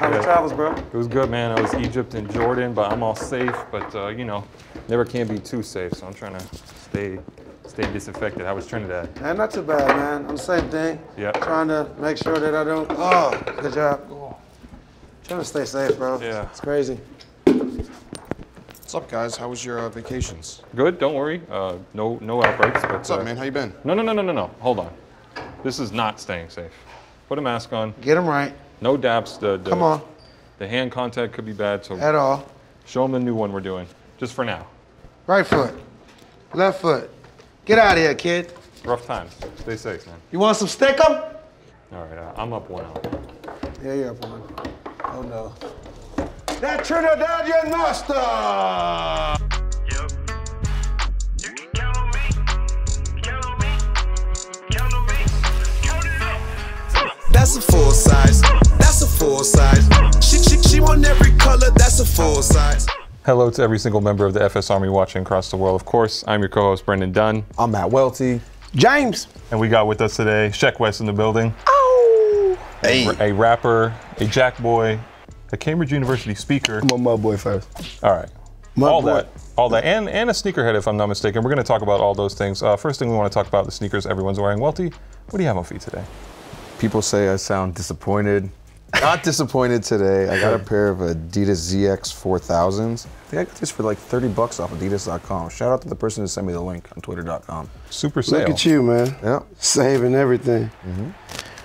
How the travels, bro? It was good, man. I was Egypt and Jordan, but I'm all safe. But you know, never can be too safe. So I'm trying to stay disaffected. How was Trinidad? Man, not too bad, man. I'm the same thing. Yeah. Trying to make sure that I don't. Oh, good job. Trying to stay safe, bro. Yeah. It's crazy. What's up, guys? How was your vacations? Good. Don't worry. No outbreaks. But, What's up, man? How you been? No. Hold on. This is not staying safe. Put a mask on. Get them right. No daps. Come on. The hand contact could be bad. So At all. show them the new one we're doing, just for now. Right foot. Left foot. Get out of here, kid. Rough times. Stay safe, man. You want some stickum? All right. I'm up 1-0. Yeah, you're up one. Oh, no. That Trinidadian master! Yep. You can count on me. Count on me. Count on me. Count it up. That's a full size. That's a full size. She want every color. That's a full size. Hello to every single member of the FS Army watching across the world. Of course, I'm your co-host, Brendan Dunne. I'm at Welty. James. And we got with us today, Sheck Wes in the building. Oh. Hey. A rapper, a jack boy, a Cambridge University speaker. I'm a mud boy first. All right. Mud all boy. that, and a sneakerhead, if I'm not mistaken. We're going to talk about all those things. First thing we want to talk about the sneakers everyone's wearing. Welty, what do you have on feet today? People say I sound disappointed. Not disappointed today. I got a pair of Adidas ZX 4000s. I think I got this for like 30 bucks off Adidas.com. Shout out to the person who sent me the link on Twitter.com. Super sale. Look at you, man. Yeah. Saving everything.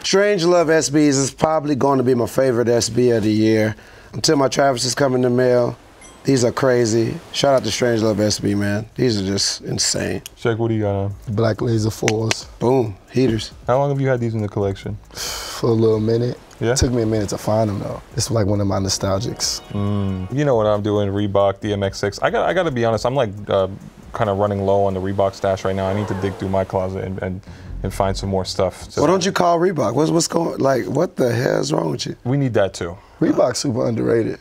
Strange Love SBs is probably going to be my favorite SB of the year. Until my Travis is coming in the mail. These are crazy. Shout out to Strange Love SB, man. These are just insane. Sheck, what do you got on? Black Laser 4s Boom, heaters. How long have you had these in the collection? for a little minute. Yeah? It took me a minute to find them though. It's like one of my nostalgics. You know what I'm doing, Reebok, DMX6. I got to be honest, I'm like kind of running low on the Reebok stash right now. I need to dig through my closet and find some more stuff. So Well, don't you call Reebok? What's going, like, what the hell is wrong with you? we need that too. Reebok's super underrated.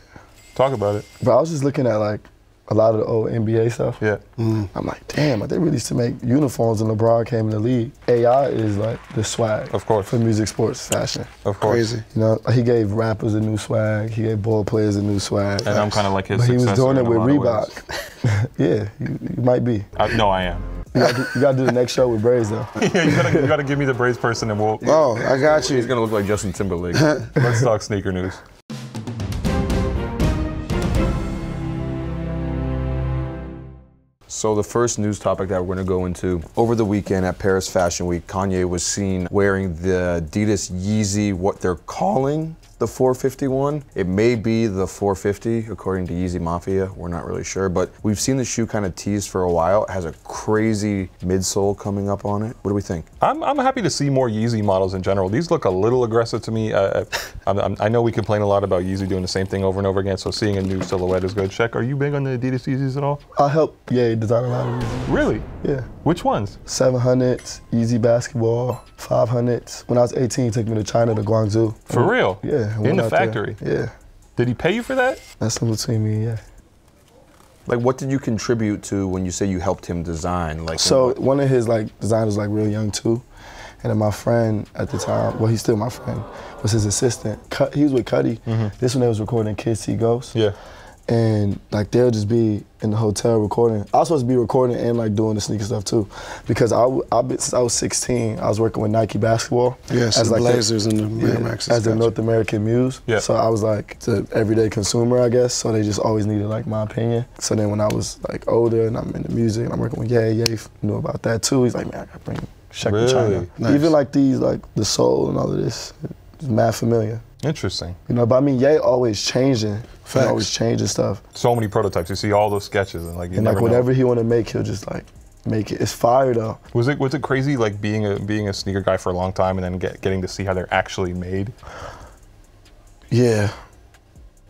Talk about it. But I was just looking at like a lot of the old NBA stuff. Yeah. I'm like, damn, like, they really used to make uniforms when LeBron came in the league. AI is like the swag. Of course. For music, sports, fashion. Of course. Crazy. You know, he gave rappers a new swag. He gave ball players a new swag. And I'm kind of like his But he was successor doing it in a with lot of ways. Reebok. Yeah, you might be. No, I am. You gotta do the next show with braids though. Yeah, you gotta give me the braids person and we'll. Oh, I got you. He's gonna look like Justin Timberlake. Let's talk sneaker news. So the first news topic that we're going to go into, over the weekend at Paris Fashion Week, Kanye was seen wearing the Adidas Yeezy, what they're calling the 451. It may be the 450, according to Yeezy Mafia. We're not really sure, but we've seen the shoe kind of teased for a while. It has a crazy midsole coming up on it. What do we think? I'm happy to see more Yeezy models in general. These look a little aggressive to me. I know we complain a lot about Yeezy doing the same thing over and over again, so seeing a new silhouette is good. Sheck, are you big on the Adidas Yeezys at all? I helped design a lot of Yeezys. Really? Yeah. Which ones? 700s, YEEZY Basketball, 500s. When I was 18, he took me to China, to Guangzhou. For real? Yeah. I In went the out there. factory? Yeah. Did he pay you for that? That's in between me, yeah. Like, what did you contribute to when you say you helped him design? Like, So one of his like designers like real young too. And then my friend at the time, well, he's still my friend, was his assistant. He was with Cuddy. This one they was recording Kids See Ghosts. Yeah. And like they'll just be in the hotel recording. I was supposed to be recording and like doing the sneaker stuff too, because since I was 16, I was working with Nike basketball. Yes, as the like Blazers and the Air Maxes. as the North American muse. Yeah. So I was like the everyday consumer, I guess. So they just always needed like my opinion. So then when I was like older and I'm in the music and I'm working with Ye knew about that too. He's like, man, I gotta bring Sheck to China. Really? Nice. Even like these, like the soul and all of this, it's mad familiar. Interesting. You know, but I mean, Ye always changing. Facts. He always changing stuff. So many prototypes. You see all those sketches and like you And never like whatever he want to make, he'll just like make it. It's fire though. Was it crazy like being a sneaker guy for a long time and then getting to see how they're actually made? Yeah,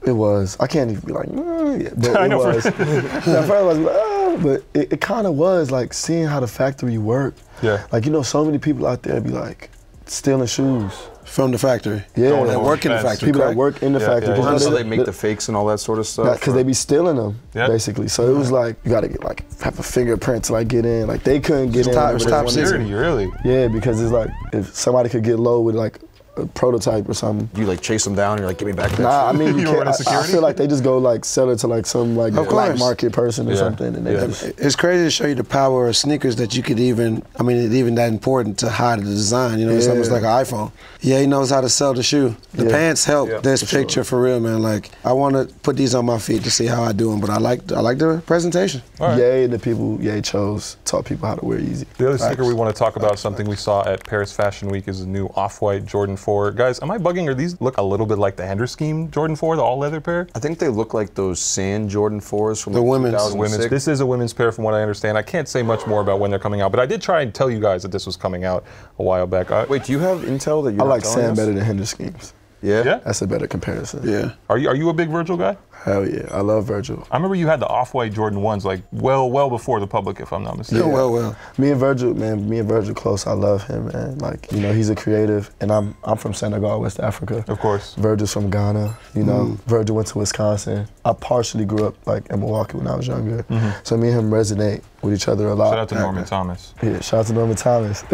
it was. I can't even be like, yeah, but I it know was. At first I was like, but it kind of was like seeing how the factory worked. Yeah. Like, you know, so many people out there be like stealing shoes. From the factory. Yeah. Going That over work in the fast. factory. People that correct? work in the Yeah, factory. yeah, 'Cause yeah. you know, so they make the fakes and all that sort of stuff? because they be stealing them, Yeah. basically. So it was like, you gotta get like, have a fingerprint to like get in. Like they couldn't get in. top- whenever it's they top wanted to. secret. Security, really? Yeah, because it's like, if somebody could get low with like a prototype or something. You like chase them down and you're like, give me back that Nah, I shoe? mean, you You run can't. a security? I feel like they just go like sell it to like some like Of black course. market person or something, and they Yeah. just. It's crazy to show you the power of sneakers that you could even, I mean, it's even that important to hide the design. You know, it's Yeah. almost like an iPhone. Yeah, he knows how to sell the shoe. The Yeah. pants help Yeah, this picture for real, man. Like, I want to put these on my feet to see how I do them, but I like the presentation. All right. Ye and the people Ye chose taught people how to wear Yeezy. The other sneaker Facts. we want to talk about, something we saw at Paris Fashion Week, is the new Off-White Jordan 4. Guys, am I bugging, or these look a little bit like the Hendrix scheme Jordan 4, the all-leather pair? I think they look like those sand Jordan 4s from The like women's. 2006. This is a women's pair from what I understand. I can't say much more about when they're coming out, but I did try and tell you guys that this was coming out a while back. Wait, do you have intel that you're I not like telling Sam us? better than Hendrix schemes. Yeah? Yeah? That's a better comparison. Yeah. Are you a big Virgil guy? Hell yeah, I love Virgil. I remember you had the Off-White Jordan 1s like well before the public, if I'm not mistaken. Yeah, well. Me and Virgil close. I love him, man. Like, you know, he's a creative, and I'm from Senegal, West Africa. Of course. Virgil's from Ghana, you know. Virgil went to Wisconsin. I partially grew up like in Milwaukee when I was younger, so me and him resonate with each other a lot. Shout out to Norman Thomas. Yeah, shout out to Norman Thomas.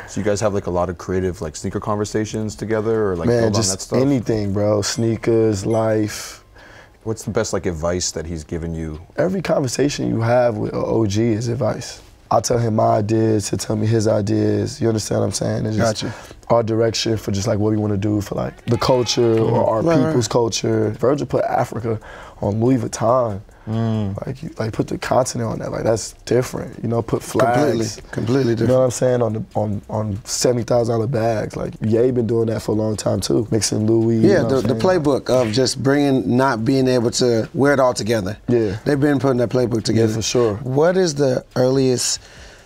So you guys have like a lot of creative like sneaker conversations together, or like Man, build on that just stuff? anything, bro. Sneakers, life. What's the best like advice that he's given you? Every conversation you have with an OG is advice. I tell him my ideas, he'll tell me his ideas. You understand what I'm saying? It's just Gotcha. our direction for just like what we want to do for like the culture or our people's culture. Virgil put Africa on Louis Vuitton. Like put the continent on that. Like that's different. You know, put flags. Completely You different. know what I'm saying? On $70,000 bags. Like Ye been doing that for a long time too. Mixing Louis. you Yeah, know the what I'm saying? playbook of just not being able to wear it all together. Yeah. They've been putting that playbook together. for sure. What is the earliest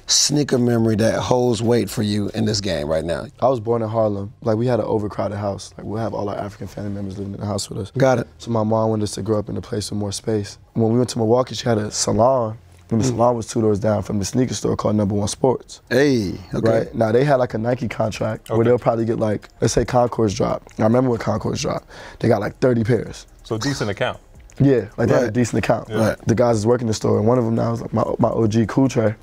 sneaker memory that holds weight for you in this game right now? I was born in Harlem. Like we had an overcrowded house. Like we'll have all our African family members living in the house with us. Got it. So my mom wanted us to grow up in a place with more space. When we went to Milwaukee, she had a salon. And the salon was 2 doors down from the sneaker store called Number One Sports. Hey, okay. Right? Now they had like a Nike contract where they'll probably get like, let's say Concourse dropped. I remember when Concourse dropped. They got like 30 pairs. So decent account. Yeah, like they had a Right. decent account. Right. The guys is working the store, and one of them now is like my OG Cool Tray.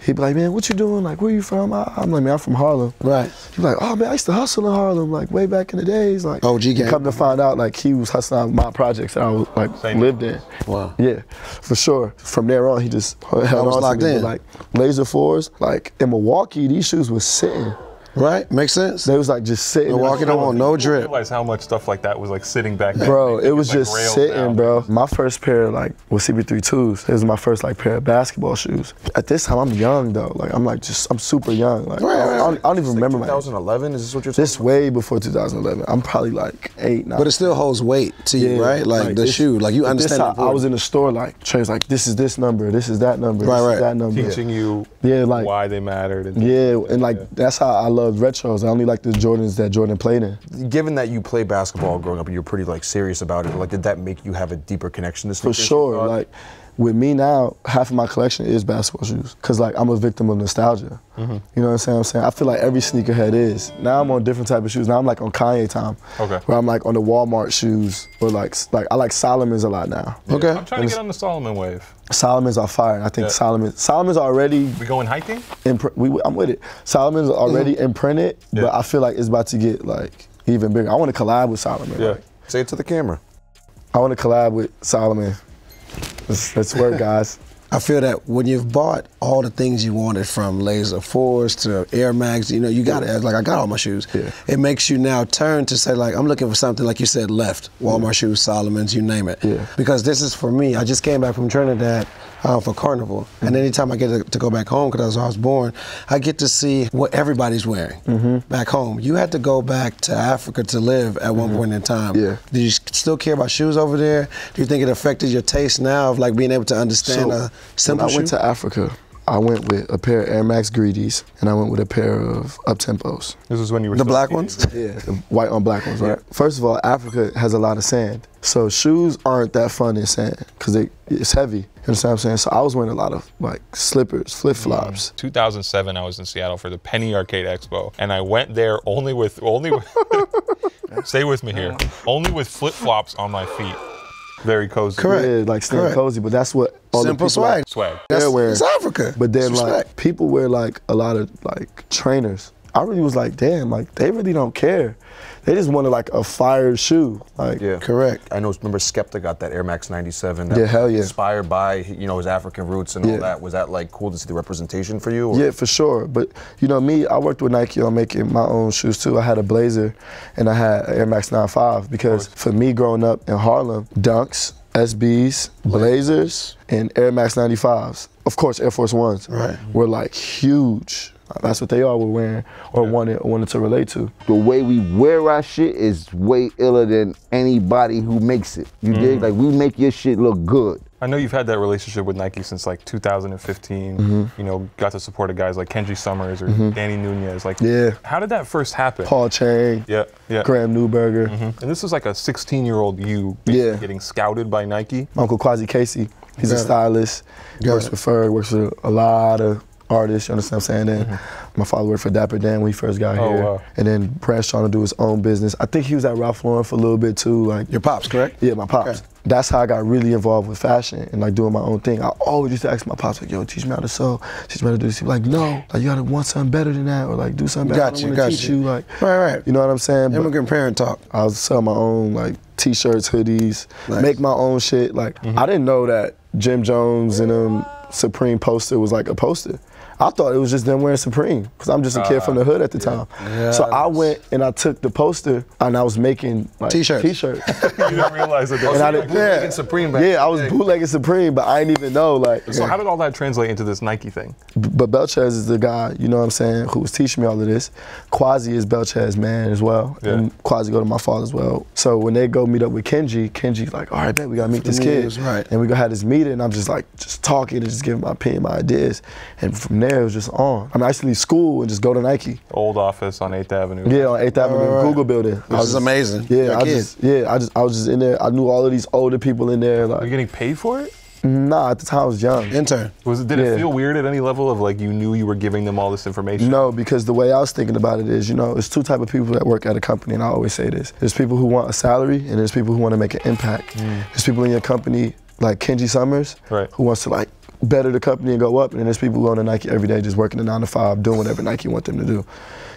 He'd be like, man, what you doing? Like, where you from? I'm like, man, I'm from Harlem. Right. He'd be like, oh man, I used to hustle in Harlem, like way back in the days. Like, OG gang. Come to find out, like he was hustling on my projects that I was like Same. lived in. Wow. Yeah, for sure. From there on, he just held was on locked to me. in. Like Laser 4s, like in Milwaukee, these shoes was sitting. Right? Makes sense? They was like just sitting. Milwaukee don't want no I drip. realize how much stuff like that was like sitting back there. Bro, They it was like just rails sitting, down. bro. My first pair, like, was CB32s. It was my first, like, pair of basketball shoes. At this time, I'm young, though. Like, I'm super young. Like, I don't even remember my 2011, is this what you're talking This way before 2011. I'm probably, like, 8, 9. But it still holds weight to you, right? Like the this- shoe. Like you at this understand time, I was in the store, like, Trey's like, this is this number, this is that number, Right, this right. is that number. Teaching you Yeah, like, why they mattered. And yeah, and, like, that's how I love retros. I only like the Jordans that Jordan played in. Given that you play basketball growing up and you're pretty like serious about it, like did that make you have a deeper connection to For sneakers? sure. Like, with me now, half of my collection is basketball shoes. Cause like I'm a victim of nostalgia. You know what I'm saying? I feel like every sneakerhead is. Now I'm on different type of shoes. Now I'm like on Kanye time. Okay. Where I'm like on the Walmart shoes. Or like I like Solomon's a lot now. Okay. I'm trying to get on the Solomon wave. Solomon's are fire. I think Solomon's already We going hiking? I'm with it. Solomon's already imprinted, but I feel like it's about to get like even bigger. I want to collab with Solomon. Yeah. Like, Say it to the camera. I want to collab with Solomon. Let's work, guys. I feel that when you've bought all the things you wanted, from Laser 4s to Air Max, you know, you got it. Like, I got all my shoes. Yeah. It makes you now turn to say, like, I'm looking for something, like you said, left. Walmart shoes, Solomon's, you name it. Yeah. Because this is for me. I just came back from Trinidad for Carnival. And anytime I get to go back home, because I was born, I get to see what everybody's wearing back home. You had to go back to Africa to live at one point in time. Yeah. Do you still care about shoes over there? Do you think it affected your taste now of, like, being able to understand a simple when I went shoe? to Africa, I went with a pair of Air Max Greedies, and I went with a pair of Up-Tempos. This is when you were The still black a ones? teenager. Yeah, the white on black ones, right? First of all, Africa has a lot of sand. So shoes aren't that fun in sand, because it's heavy. You understand what I'm saying? So I was wearing a lot of like slippers, flip-flops. 2007, I was in Seattle for the Penny Arcade Expo, and I went there only with stay with me here, only with flip-flops on my feet. Very cozy. Correct. Yeah, like staying Correct. cozy, but that's what all Simple the people swag. Swag. That's, they're wearing. it's Africa. But then It's like respect. people wear like a lot of like trainers. I really was like, damn, like they really don't care. They just wanted like a fire shoe. Like, Yeah, Correct. I know. Remember, Skepta got that Air Max 97. That Yeah, was hell yeah. Inspired by his African roots and all that. Was that like cool to see the representation for you? Or? Yeah, for sure. But you know me, I worked with Nike on making my own shoes too. I had a Blazer and I had an Air Max 95 because for me growing up in Harlem, Dunks, SBs, Blazers, and Air Max 95s, of course Air Force Ones, were like huge. That's what they all were wearing or wanted to relate to. The way we wear our shit is way iller than anybody who makes it. You dig? Like, we make your shit look good. I know you've had that relationship with Nike since like 2015. You know, got to support guys like Kenji Summers or Danny Nunez. Like, how did that first happen? Paul Chang, Graham Newberger. And this is like a 16-year-old you getting scouted by Nike. My Uncle Quasi Casey, he's a stylist. Works with Ferg, works with a lot of artists, you understand what I'm saying? Then my father worked for Dapper Dan when he first got here. Wow. And then Brand's trying to do his own business. I think he was at Ralph Lauren for a little bit too. Like Your pops, correct? Yeah, my pops. Okay. That's how I got really involved with fashion and like doing my own thing. I always used to ask my pops, like, yo, teach me how to sew, teach me how to do this. He'd be like, no, like you gotta want something better than that, or like do something better. I wanna teach you. Like, right. You know what I'm saying? Immigrant parent talk. I was selling my own like t-shirts, hoodies, make my own shit. Like I didn't know that Jim Jones and Supreme poster was like a poster. I thought it was just them wearing Supreme, because I'm just a kid from the hood at the time. So I went and I took the poster and I was making like t-shirts. You didn't realize that. And I bootlegging Supreme back I was bootlegging Supreme, but I didn't even know. Like, So how did all that translate into this Nike thing? But Belchez is the guy, you know what I'm saying, who was teaching me all of this. Quasi is Belchez's man as well. And Quasi go to my father as well. So when they go meet up with Kenji's like, all right, bet we gotta meet this kid. And we gonna have this meeting, and I'm just like, just talking and just giving my opinion, my ideas. And from there, it was just on. I mean, I used to leave school and just go to Nike. Old office on 8th Avenue. Yeah, on 8th Avenue, Google building. Which is amazing. Yeah, I was just in there. I knew all of these older people in there. Like, Were you getting paid for it? Nah, at the time I was young. Intern. Did it feel weird at any level of like you knew you were giving them all this information? No, because the way I was thinking about it is, you know, there's two types of people that work at a company, and I always say this. There's people who want a salary, and there's people who want to make an impact. There's people in your company like Kenji Summers, who wants to like better the company and go up, and then there's people who go to Nike every day just working a 9 to 5, doing whatever Nike want them to do.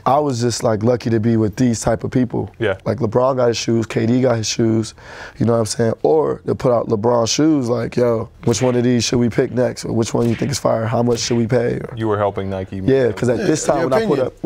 I was just like lucky to be with these type of people. Yeah. Like LeBron got his shoes, KD got his shoes, you know what I'm saying? Or they'll put out LeBron shoes like, yo, which one of these should we pick next? Or which one you think is fire? How much should we pay? Or, You were helping Nike. yeah, because at this time when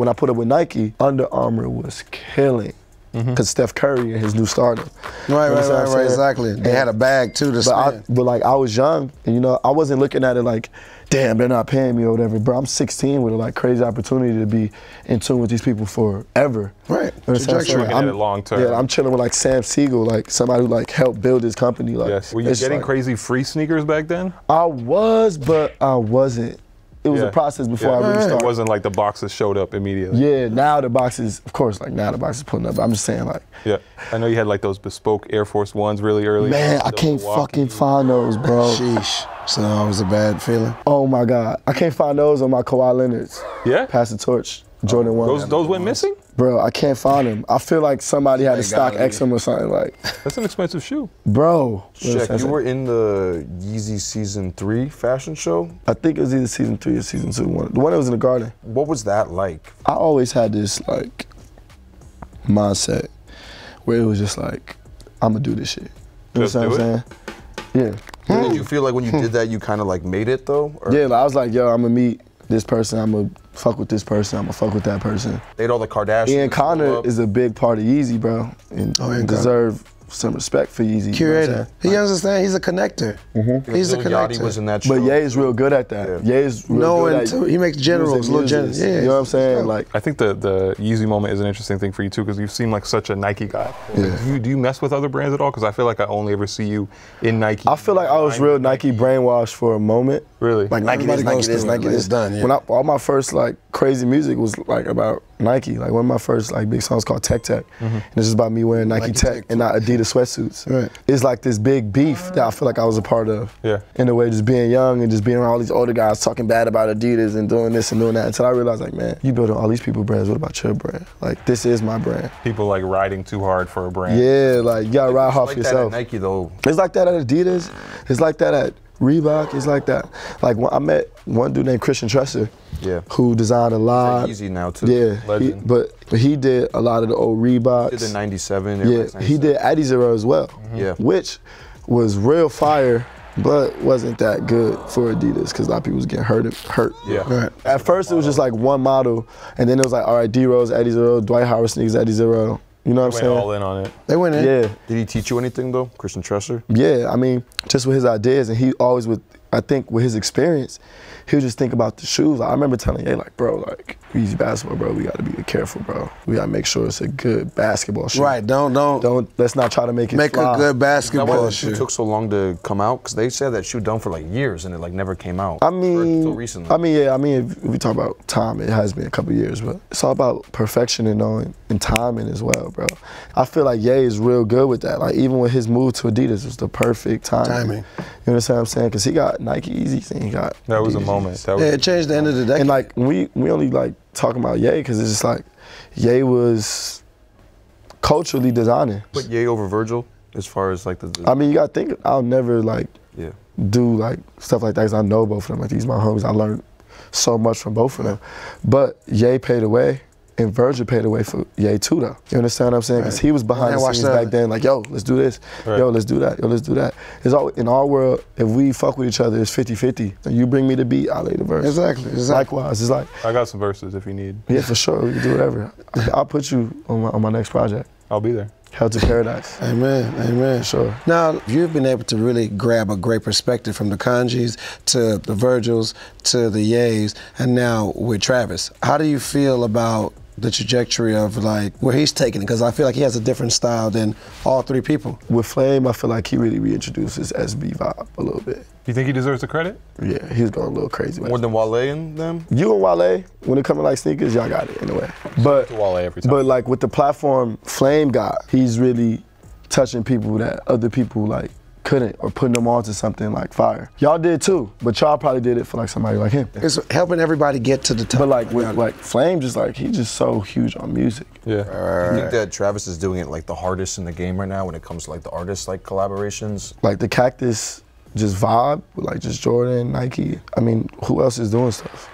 I put up with Nike, Under Armour was killing. Because Steph Curry and his new stardom. Right, exactly. They had a bag too to spend. But like I was young, and you know, I wasn't looking at it like, damn, they're not paying me or whatever. Bro, I'm 16 with a like crazy opportunity to be in tune with these people forever. Right. You know what I'm saying? Looking at it long term. Yeah, I'm chilling with like Sam Siegel, like somebody who like helped build his company. Like, Yes. Were you getting like, crazy free sneakers back then? I was, but I wasn't. It was a process before I really started. It wasn't like the boxes showed up immediately. Yeah, now the boxes, of course, like now the boxes pulling up. But I'm just saying, like. Yeah, I know you had like those bespoke Air Force Ones really early. Man, I can't fucking find those, bro. Sheesh. So that was a bad feeling. Oh my God, I can't find those on my Kawhi Leonards. Yeah? Pass the torch, Jordan 1. Those went missing? Bro, I can't find them. I feel like somebody had to stock X them or something. Like, That's an expensive shoe. bro. Sheck, you were in the Yeezy Season 3 fashion show? I think it was either season 3 or season 2. The one that was in the garden. What was that like? I always had this like mindset where it was just like, I'm gonna do this shit. You know what I'm saying? Yeah. Did you feel like when you did that, you kind of like made it though? Or? Yeah, like, I was like, yo, I'm gonna meet this person, I'm gonna fuck with this person, I'm gonna fuck with that person. They had all the Kardashians. Ian Connor is a big part of Yeezy, bro, and deserve some respect for Yeezy. Curator. He understands. He's a connector. He's a connector. Yachty was in that show. But Ye is real good at that. Ye is real good at he makes generals, little generals. Yeah, you know what I'm saying? Like, I think the Yeezy moment is an interesting thing for you too, because you seem like such a Nike guy. Yeah. Do you mess with other brands at all? Because I feel like I only ever see you in Nike. I feel like I was real Nike brainwashed for a moment. Really? Like Nike this, Nike this, Nike this, done. Yeah. When all my first like crazy music was like about Nike. Like one of my first like big songs called Tech Tech. And it's just about me wearing Nike Tech and not Adidas sweatsuits. Right. It's like this big beef that I feel like I was a part of. Yeah. In a way, just being young and just being around all these older guys talking bad about Adidas and doing this and doing that, until I realized like, man, you building all these people's brands, what about your brand? Like, this is my brand. People like riding too hard for a brand. Yeah, like you gotta ride hard for Like yourself. that at Nike though. It's like that at Adidas. It's like that at Reebok is like that. Like I met one dude named Christian Tresser, Yeah. who designed a lot. Yeezy now too. Yeah, Legend. but he did a lot of the old Reeboks. He did the 97. Yeah, he did Addy Zero as well. Yeah. Which was real fire, but wasn't that good for Adidas because a lot of people was getting hurt. Yeah. Right. At first it was just like one model, and then it was like, all right, D-Rose, Addy Zero, Dwight Howard sneakers, Addy Zero. You know what I'm Went saying? all in on it. They went in. Yeah. Did he teach you anything though, Christian Tresser? Yeah, I mean, just with his ideas, and he always would, I think with his experience, he would just think about the shoes. I remember telling Ye, like, bro, like, YEEZY Basketball, bro, we gotta be careful, bro. We gotta make sure it's a good basketball shoe. Right, Let's not try to make it make fly. a good Is that why basketball that shoe shoe. took so long to come out? Because they said that shoe done for like years and it like never came out. I mean, until recently. if we talk about time, it has been a couple years, but it's all about perfection and knowing and timing as well, bro. I feel like Ye is real good with that. Like even with his move to Adidas, it was the perfect timing. You understand what I'm saying? Because he got Nike Yeezys and he got That was a Adidas moment. Yeezys. That was, Yeah, it changed the end of the decade. And like we only like talking about Ye because it's just like Ye was culturally designing. But Ye over Virgil as far as like the I mean, you gotta think, I'll never like yeah. do like stuff like that because I know both of them. Like these my homies, I learned so much from both of them. But Ye paid the way and Virgil paid the way for Ye too though. You understand what I'm saying? Because he was behind the scenes back then like, yo, let's do this. Right. Yo, let's do that. Yo, let's do that. It's all, in our world, if we fuck with each other, it's 50-50. And you bring me the beat, I'll lay the verse. Exactly. Likewise, it's like, I got some verses if you need. yeah, for sure, we can do whatever. I'll put you on my next project. I'll be there. Hell to Paradise. Amen, amen. Sure. Now, you've been able to really grab a great perspective from the Kanjis to the Virgils to the Ye's, and now with Travis. How do you feel about the trajectory of like where he's taking it? Because I feel like he has a different style than all three people. With Flame, I feel like he really reintroduced his SB vibe a little bit. You think he deserves the credit? Yeah, he was going a little crazy. More than Wale and them? You and Wale, when it comes to like sneakers, y'all got it in a way. But To Wale every time. But like with the platform Flame got, he's really touching people that other people like couldn't, or putting them on to something like fire. Y'all did too, but y'all probably did it for like somebody like him. It's helping everybody get to the top. But like with like Flame, just like he's just so huge on music. Yeah. I think that Travis is doing it like the hardest in the game right now when it comes to like the artist like collaborations. Like the Cactus just vibe with like just Jordan, Nike. I mean, who else is doing stuff?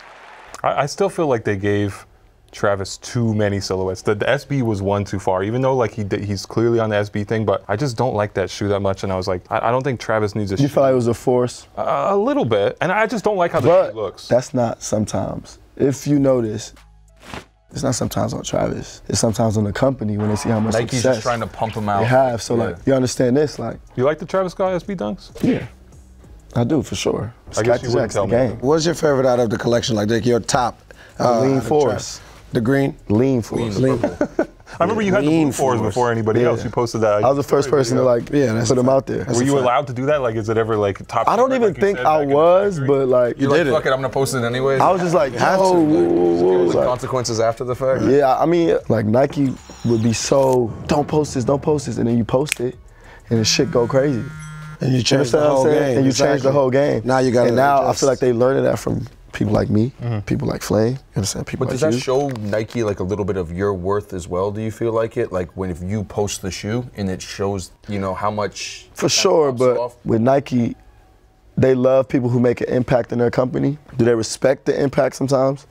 I still feel like they gave Travis too many silhouettes. The SB was one too far, even though like he's clearly on the SB thing, but I just don't like that shoe that much, and I was like, I don't think Travis needs a shoe. You feel like it was a force? A little bit, and I just don't like how the shoe looks. That's not sometimes. If you notice, it's not sometimes on Travis. It's sometimes on the company when they see how much Nike's success just trying to pump him out. they have. So Yeah. like, you understand this? Like, You like the Travis Scott SB dunks? yeah, I do for sure. It's I guess Cactus you wouldn't Jack's tell the me. game. What's your favorite out of the collection? Like your top? Lean out of Force. Travis? The green? Lean Force. Lean. I remember you had the Lean Blue Fours Force. before anybody Yeah. else. You posted that. I was the first person to like that's put a them fact. out there. That's Were a you fact. allowed to do that? Like, is it ever like top? I don't secret, even like you think said I back in the was, factory? but like, You're like, fuck it, I'm gonna post it anyways. I was just like, have yo, to, whoa, the like, consequences after the fact. yeah, I mean, like Nike would be so, don't post this, and then you post it, and the shit go crazy. And you You changed the understand what whole I'm saying? game. And you change the whole game. Now you got. And now I feel like they learning that from people like me, people like Flame. You understand? People But like does that you. show Nike like a little bit of your worth as well? Do you feel like it? Like when if you post the shoe and it shows, you know, how much. For that sure, pops but off? with Nike, they love people who make an impact in their company. Do they respect the impact sometimes?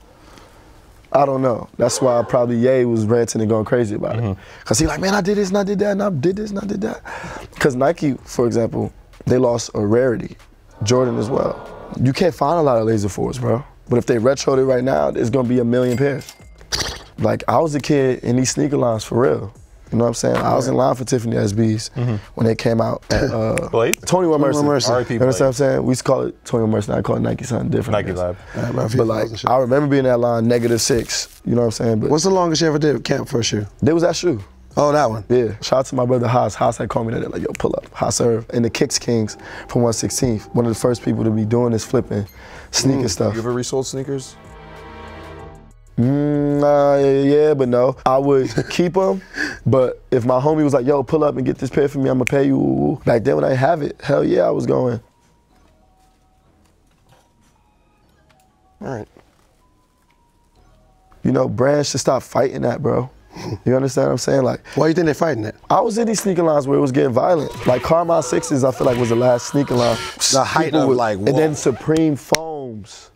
I don't know. That's why probably Ye was ranting and going crazy about it. Because he like, man, I did this and I did that and I did this and I did that. Because Nike, for example, they lost a rarity. Jordan as well. You can't find a lot of Laser 4s, bro. But if they retroed it right now, there's gonna be 1 million pairs. Like, I was a kid in these sneaker lines for real. You know what I'm saying? I was in line for Tiffany SBs when they came out at Blade? 21 Mercy. Mercy. R.I.P. You understand what I'm saying? We used to call it 21 Mercy, now I call it Nike something different. Nike I guess. Lab. But like, I remember being in that line, -6, you know what I'm saying? But What's the longest you ever did camp for a shoe? there was that shoe. Oh, that one. Yeah. Shout out to my brother Haas. Haas had called me that, like, yo, pull up. Haas serve. And the Kicks Kings from 116th. One of the first people to be doing this flipping sneaker stuff. You ever resold sneakers? Yeah, but no. I would keep them, but if my homie was like, yo, pull up and get this pair for me, I'm gonna pay you. Back then when I have it, hell yeah, I was going. All right. You know, brands should stop fighting that, bro. You understand what I'm saying? Like, Why you think they're fighting that? I was in these sneaker lines where it was getting violent. Like Carmine 6s, I feel like was the last sneaker line. The height People of would- like, and then Supreme Foams.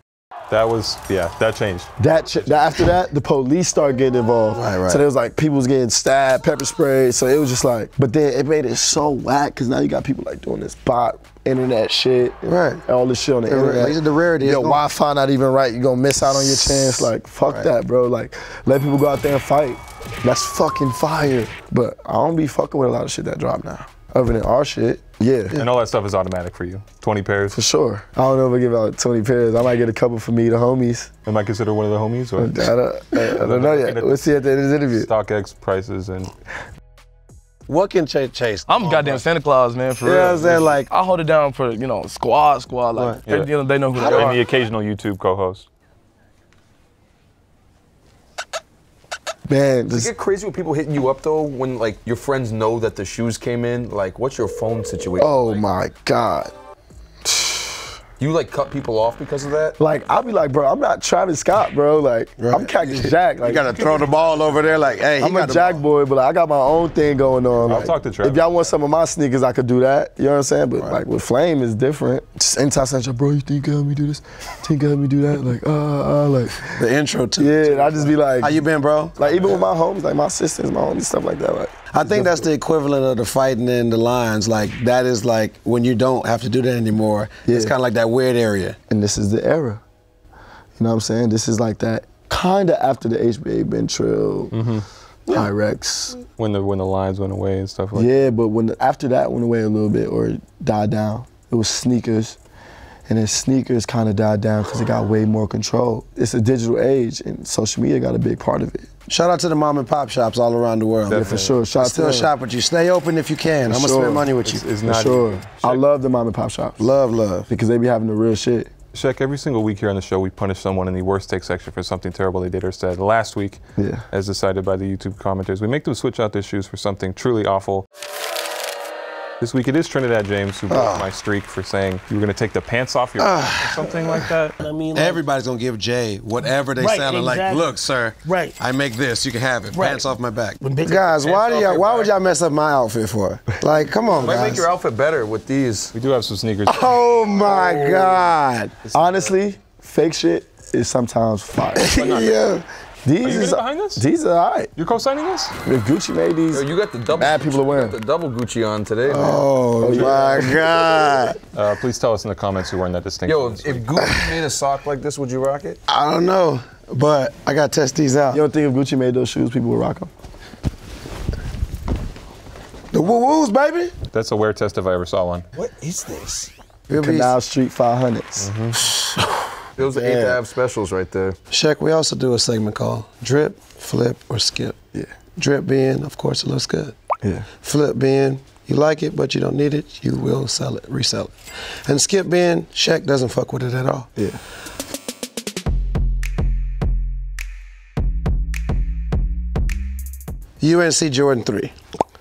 That was, yeah, that changed. After that, the police started getting involved. Right. So there was like people was getting stabbed, pepper sprayed. So it was just like, but then it made it so whack because now you got people like doing this bot internet shit. Right. All this shit on the internet. Like, the rarity is Your gone. Wi-Fi not even right. You're gonna miss out on your chance. Like, fuck that, bro. Like, let people go out there and fight. That's fucking fire. But I don't be fucking with a lot of shit that drop now. Other than our shit, yeah. And all that stuff is automatic for you. 20 pairs. For sure. I don't know if I give out 20 pairs. I might get a couple for me, the homies. Am I considered one of the homies? Or I don't know yet. We'll see at the end of this interview. StockX prices and. What can Chase? I'm goddamn Santa Claus, man, for You real. know what I'm saying? Like, I hold it down for, squad, like, Yeah. they know who they And are. the occasional YouTube co-host. Man, Does it get crazy with people hitting you up though when like your friends know that the shoes came in? Like, what's your phone situation? oh my God. You like cut people off because of that? Like, I'll be like, bro, I'm not Travis Scott, bro. Like, I'm Cactus Jack. Like, you gotta throw the ball over there like, hey, I'm a Jack boy, but like, I got my own thing going on. I'll Like, talk to Travis. if y'all want some of my sneakers, I could do that. You know what I'm saying? But like with Flame, it's different. Just anytime I say, bro, you think you can help me do this? Think you can help me do that? Like, like. The intro to Yeah, and I just be like, How you been, bro? like even with my homies, like my sisters, my homies, stuff like that. Like, I think that's the equivalent of the fighting in the lines. Like, that is like when you don't have to do that anymore. It's Yeah. kind of like that weird area. and this is the era. You know what I'm saying? This is like that kind of after the HBA Ben Trill, Pyrex. When the lines went away and stuff like Yeah, but after that went away a little bit or it died down, it was sneakers. And then sneakers kind of died down because it got way more control. It's a digital age and social media got a big part of it. Shout out to the mom and pop shops all around the world. Yeah, for sure. Shout out to Still them. shop with you. Stay open if you can. I'm gonna sure. spend money with you. It's For not sure. I love the mom and pop shops. Love. Because they be having the real shit. Sheck, every single week here on the show, we punish someone in the worst take section for something terrible they did or said. Last week, Yeah. as decided by the YouTube commenters, we make them switch out their shoes for something truly awful. This week it is Trinidad James who broke my streak for saying you were going to take the pants off your or something like that. I mean, like, Everybody's gonna give Jay whatever they Right, sounded like. exactly. Look, sir. Right. I make this. You can have it. Right. Pants off my back. When bitches- Guys, why Pants off your would back. y'all mess up my outfit for? Like, come on, Might guys. make your outfit better with these. We do have some sneakers. Oh my God. Honestly, fake shit is sometimes fire. Yeah. These Are you is getting behind this? These are all right. You're co-signing this? If Gucci made these, Yo, you got the double. Bad people are wearing. You got the double Gucci on today. Man. Oh my God. Please tell us in the comments who wearing that distinction. Yo, if Gucci made a sock like this, would you rock it? I don't know, but I gotta test these out. you don't think if Gucci made those shoes, people would rock them? The woo-woos, baby. That's a wear test if I ever saw one. What is this? We'll be- Canal Street 500s. Those are 8th Ave specials right there. Sheck, we also do a segment called Drip, Flip, or Skip. Yeah. Drip being, of course, it looks good. Yeah. Flip being, you like it, but you don't need it, you will sell it, resell it. And Skip being, Sheck doesn't fuck with it at all. Yeah. UNC Jordan 3.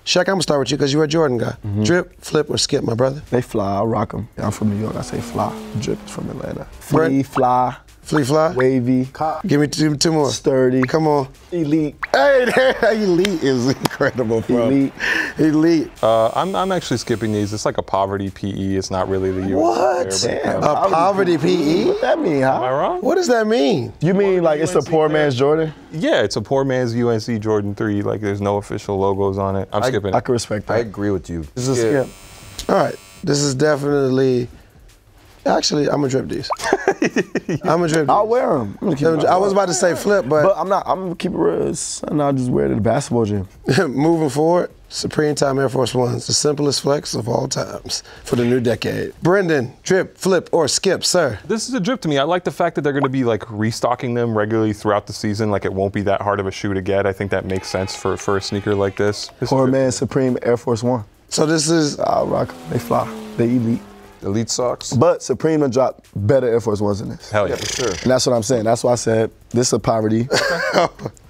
Sheck, I'm gonna start with you because you're a Jordan guy. Drip, flip, or skip, my brother? They fly, I rock them. I'm from New York, I say fly. Drip is from Atlanta. Brent? Flea, fly, Flea fly? wavy, Give me two more. sturdy, Come on. elite. Hey, elite is incredible, bro. Elite. Elite. I'm actually skipping these. It's like a poverty PE. It's not really the US. What? player, Damn. but, A poverty PE? What that mean, am I huh? wrong? What does that mean? You mean like it's a poor man's Jordan? Yeah, it's a poor man's UNC Jordan 3. Like there's no official logos on it. I'm skipping I it. can respect I that. agree with you. This is a skip. All right. This is definitely. Actually, I'm gonna drip these. I'm gonna drip these. I'll wear them. I was about to say flip, But I'm not. I'm gonna keep it real. And I'll just wear it to the basketball gym. moving forward, Supreme Time Air Force Ones, the simplest flex of all times for the new decade. Brendan, drip, flip, or skip, sir? This is a drip to me. I like the fact that they're going to be like restocking them regularly throughout the season. Like it won't be that hard of a shoe to get. I think that makes sense for a sneaker like this. Poor man Supreme Air Force One. So this is. I'll rock 'em. They fly. They elite. Elite socks. But Supreme done dropped better Air Force Ones than this. Hell yeah. For sure. And that's what I'm saying. That's why I said this is a poverty.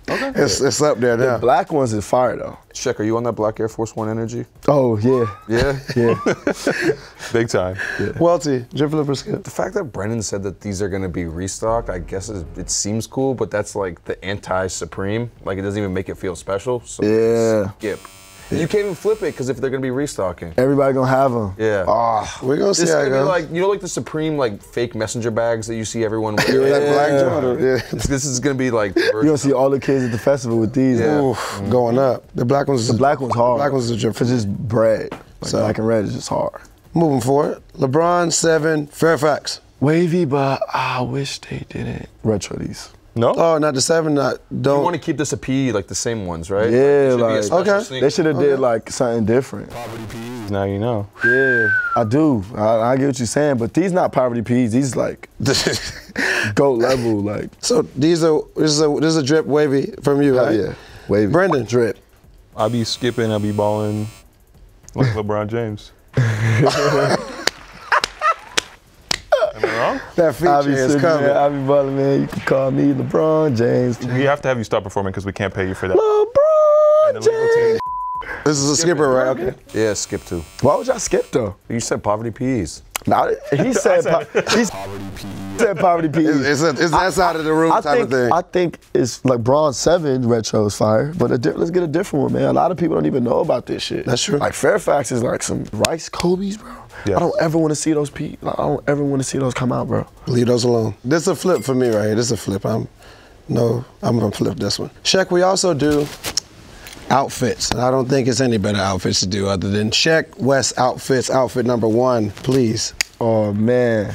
Okay. It's up there now. The black ones is fire though. Sheck, are you on that black Air Force One energy? Oh yeah, Yeah? yeah. Big time. Welty, drip flipper skip. The fact that Brendan said that these are gonna be restocked, I guess it seems cool, but that's like the anti-Supreme. Like it doesn't even make it feel special. So Yeah. skip. You can't even flip it because if they're gonna be restocking. Everybody gonna have them. Yeah. We're gonna see This is how it gonna be goes. like, you know, like the Supreme like fake messenger bags that you see everyone That wear. black Jordan. Yeah. This is gonna be like. You're gonna see all the kids at the festival with these. Yeah. Oof, going up. The black ones. The black one's hard. Black one's a drip. For just bread. Like So- black and red is just hard. Moving forward. LeBron 7, Fairfax. Wavy, but I wish they didn't retro these. No? Oh, not the 7. Not You don't. want to keep this a P like the same ones, right? Yeah, It should be a like- special Okay. sneaker. They should have did like something different. Now you know. Yeah, I do. I get what you're saying, but these not poverty P's. These like GOAT level. Like, So this is a drip wavy from you, right? yeah, wavy. Brendan. Drip. I be skipping, I be balling like LeBron James. Am I wrong? That feature I be is sitting coming. there, I be balling, man. You can call me LeBron James. We have to have you stop performing because we can't pay you for that. LeBron And the legal James. This is a skipper, right? Okay. Yeah, skip two. Why would y'all skip though? You said poverty P's. Nah, he said he said poverty P's. It's that side of the room type of thing. I think it's like Bronze 7 retro is fire, but let's get a different one, man. A lot of people don't even know about this shit. That's true. Like Fairfax is like some Rice Kobe's, bro. Yes. I don't ever want to see those I don't ever want to see those come out, bro. Leave those alone. This is a flip for me right here. This is a flip. I'm gonna flip this one. Sheck, we also do outfits. And I don't think it's any better outfits to do other than Sheck Wes outfits, outfit number 1, please. Oh man,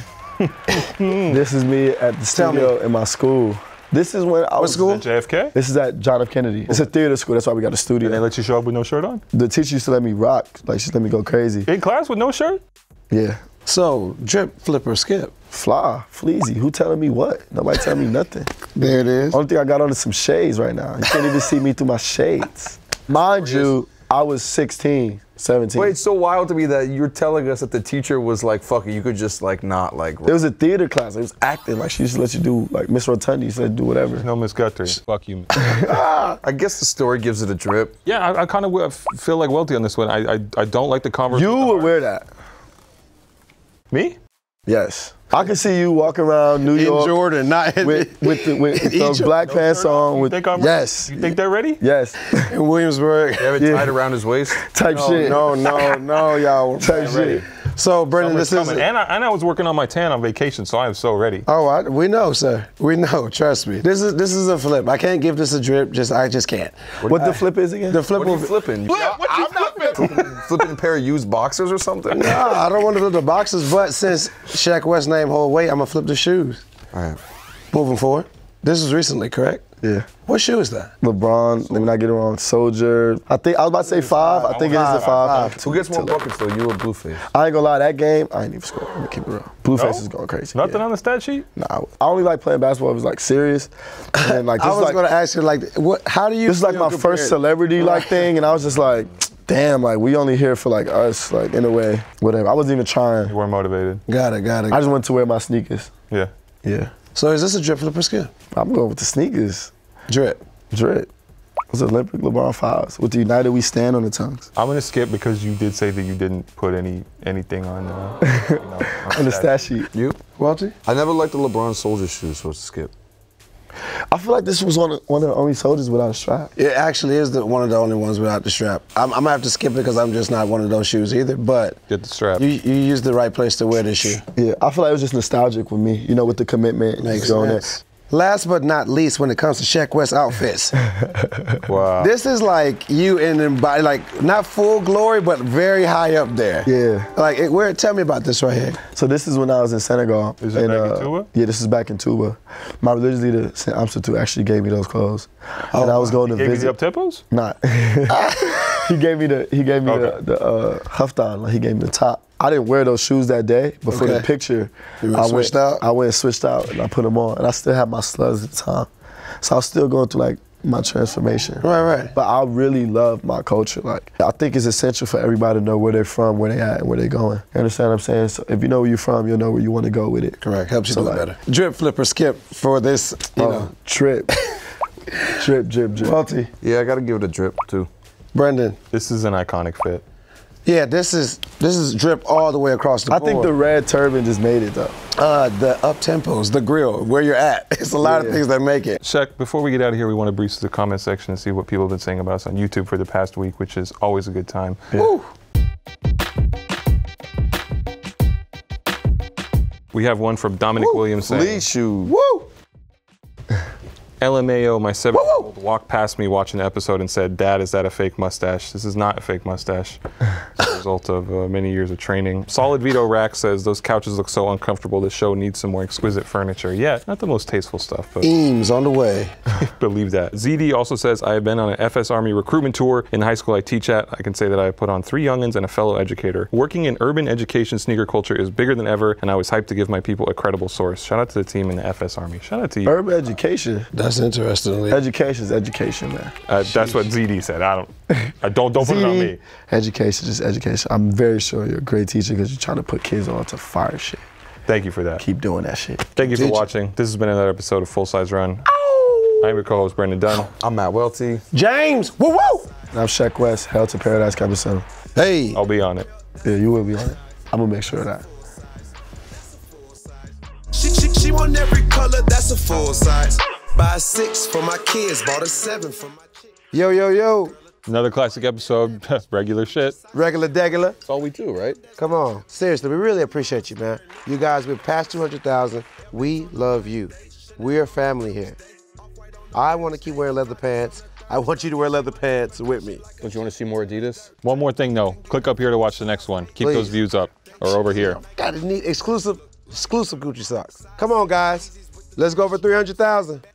this is me at the studio in my school. This is when I was school? Is it JFK? This is at John F. Kennedy. It's a theater school. That's why we got a studio. And they let you show up with no shirt on? The teacher used to let me rock. Like she let me go crazy. In class with no shirt? Yeah. So, drip, flipper, skip. Fly, fleazy. Who telling me what? Nobody telling me nothing. There it is. Only thing I got on is some shades right now. You can't even see me through my shades. Mind you, I was 16, 17. Wait, it's so wild to me that you're telling us that the teacher was like, fuck it, you could just like not like. It was a theater class. It was acting. Like she used to let you do, like Miss Rotundi used to let you do whatever. No Miss Guthrie. Fuck you. I guess the story gives it a drip. Yeah, I kind of feel like Welty on this one. I don't like the Converse. You would wear that. Me? Yes. I can see you walking around New In York Jordan, not in with those black pants on. With, yes. You think they're ready? Yes. in Williamsburg. Have it tied around his waist. Type shit. No, y'all. Type shit. So, Brendan, Summer's this is. coming. And I was working on my tan on vacation, so I am so ready. Oh, we know, sir. We know. Trust me. This is a flip. I can't give this a drip. I just can't. What the flip is again? The flip What are you will. flipping? Flipping a pair of used boxers or something? Nah, I don't want to flip the boxes, but since Sheck West name hold weight, I'm gonna flip the shoes. All right. Moving forward. This was recently, correct? Yeah. What shoe is that? LeBron, let me not get it wrong. Soldier. I was about to say 5. I think it is a 5. Who gets more buckets though, you or Blueface? I ain't gonna lie, that game, I ain't even score. I'm gonna keep it real. Blueface is going crazy. Nothing yeah. on the stat sheet? Nah, I only like playing basketball if it's like serious. And then like I this was is like gonna ask you, like, what? How do you? this is like feel my compared- first celebrity like thing, and I was just like, damn, like we only here for like us, like in a way, whatever. I wasn't even trying. You weren't motivated. Got it. I just wanted to wear my sneakers. Yeah. Yeah. So is this a drip flipper skill? I'm going with the sneakers. Drip. Drip. It's Olympic LeBron 5s. With the United We Stand on the tongues. I'm gonna skip because you did say that you didn't put anything on, On the stat sheet. You? Welty? I never liked the LeBron Soldier shoes, so it's a skip. I feel like this was one of the only soldiers without a strap. It actually is one of the only ones without the strap. I'm gonna have to skip it because I'm just not one of those shoes either. But Get the strap. you used the right place to wear this shoe. Yeah, I feel like it was just nostalgic with me, you know, with the commitment. and Makes just going sense. Last but not least, when it comes to Sheck Wes outfits, Wow. this is like you in body, like not full glory, but very high up there. Yeah. Like, tell me about this right here. So this is when I was in Senegal. Is it back in Touba? Yeah, this is back in Touba. My religious leader, St. Amsterdam, actually gave me those clothes. And I was going to Gave you the visit. up-tempos? Nah. he gave me the haftan, like he gave me the top. I didn't wear those shoes that day, but for the Okay. picture, You went switched out? I went and switched out and I put them on. And I still had my slugs at the time. So I was still going through like my transformation. Right. But I really love my culture. Like, I think it's essential for everybody to know where they're from, where they at, and where they're going. You understand what I'm saying? So if you know where you're from, you'll know where you want to go with it. Correct. Helps you So, do it like- better. Drip flipper skip for this, you know. Trip. Drip, drip, drip. Welty. Yeah, I gotta give it a drip too. Brendan. This is an iconic fit. Yeah, this is drip all the way across the board. I think the red turban just made it though. The up tempos, the grill, where you're at. It's a lot of things that make it. Sheck, before we get out of here, we want to breeze through the comment section and see what people have been saying about us on YouTube for the past week, which is always a good time. Yeah. Woo. We have one from Dominic Williams saying, Lee shoes. Woo! LMAO, my 7-year-old, walked past me watching the episode and said, "Dad, is that a fake mustache?" This is not a fake mustache. It's a result of many years of training. Solid Vito Rack says, "Those couches look so uncomfortable. This show needs some more exquisite furniture." Yeah, not the most tasteful stuff, but Eames on the way. believe that. ZD also says, "I have been on an FS Army recruitment tour. In the high school I teach at, I can say that I have put on 3 youngins and a fellow educator. Working in urban education sneaker culture is bigger than ever, and I was hyped to give my people a credible source." Shout out to the team in the FS Army. Shout out to you. Urban education. That's interesting. Education is education, man. That's what ZD said. Don't put it on me. Education is education. I'm very sure you're a great teacher because you're trying to put kids on to fire shit. Thank you for that. Keep doing that shit. Thank you for watching. This has been another episode of Full Size Run. I'm your co-host, Brendan Dunne. I'm Matt Welty. James, woo woo! And I'm Sheck Wes, Hell to Paradise coming soon. Hey. I'll be on it. Yeah, you will be on it. I'm gonna make sure of that. She want every color, that's a full size. Buy a 6 for my kids, bought a 7 for my chick. Yo, yo, yo. Another classic episode, regular shit. Regular degular. That's all we do, right? Come on. Seriously, we really appreciate you, man. You guys, we're past 200,000. We love you. We're family here. I want to keep wearing leather pants. I want you to wear leather pants with me. Don't you want to see more Adidas? One more thing, though. Click up here to watch the next one. Keep Please. those views up, or over here. Got to need exclusive Gucci socks. Come on, guys. Let's go for 300,000.